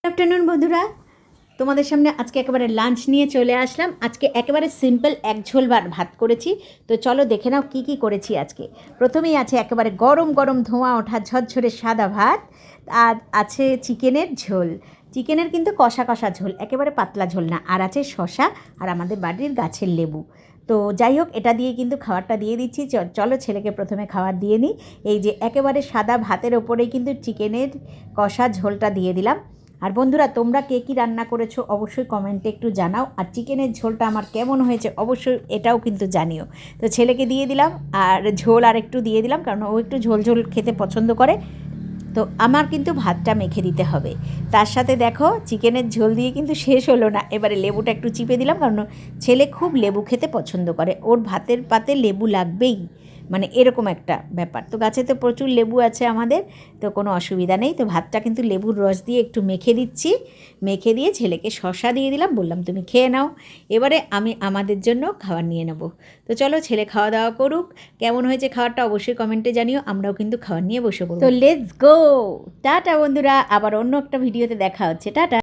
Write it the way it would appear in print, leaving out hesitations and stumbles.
Afternoon বন্ধুরা, তোমাদের সামনে আজকে একেবারে লাঞ্চ নিয়ে চলে আসলাম। আজকে একেবারে সিম্পল এক ঝোল ভাত করেছি। তো চলো দেখে নাও কি কি করেছি আজকে। প্রথমেই আছে একেবারে গরম গরম ধোঁয়া ওঠা ঝরঝরে সাদা ভাত, আর আছে চিকেনের ঝোল। চিকেনের কিন্তু কষা কষা ঝোল, একেবারে পাতলা ঝোল না। আর আছে শশা আর আমাদের বাড়ির গাছের লেবু। তো যাই হোক, এটা দিয়ে কিন্তু খাবারটা দিয়ে দিচ্ছি। চলো ছেলেকে প্রথমে খাবার দিয়ে নিই। এই যে একেবারে সাদা ভাতের ওপরেই কিন্তু চিকেনের কষা ঝোলটা দিয়ে দিলাম। আর বন্ধুরা, তোমরা কে কী রান্না করেছো অবশ্যই কমেন্টে একটু জানাও। আর চিকেনের ঝোলটা আমার কেমন হয়েছে অবশ্যই এটাও কিন্তু জানিও। তো ছেলেকে দিয়ে দিলাম, আর ঝোল আর একটু দিয়ে দিলাম, কারণ ও একটু ঝোল ঝোল খেতে পছন্দ করে। তো আমার কিন্তু ভাতটা মেখে দিতে হবে। তার সাথে দেখো, চিকেনের ঝোল দিয়ে কিন্তু শেষ হলো না, এবারে লেবুটা একটু চিপে দিলাম, কারণ ছেলে খুব লেবু খেতে পছন্দ করে, ওর ভাতের পাতে লেবু লাগবেই, মানে এরকম একটা ব্যাপার। তো গাছে তো প্রচুর লেবু আছে আমাদের, তো কোনো অসুবিধা নেই। তো ভাতটা কিন্তু লেবুর রস দিয়ে একটু মেখে দিচ্ছি। মেখে দিয়ে ছেলেকে শসা দিয়ে দিলাম, বললাম তুমি খেয়ে নাও। এবারে আমি আমাদের জন্য খাবার নিয়ে নেব। তো চলো, ছেলে খাওয়া দাওয়া করুক। কেমন হয়েছে খাবারটা অবশ্যই কমেন্টে জানিও, আমরাও কিন্তু খাবার নিয়ে বসে পড়ব। তো লেটস গো, টাটা বন্ধুরা, আবার অন্য একটা ভিডিওতে দেখা হচ্ছে, টাটা।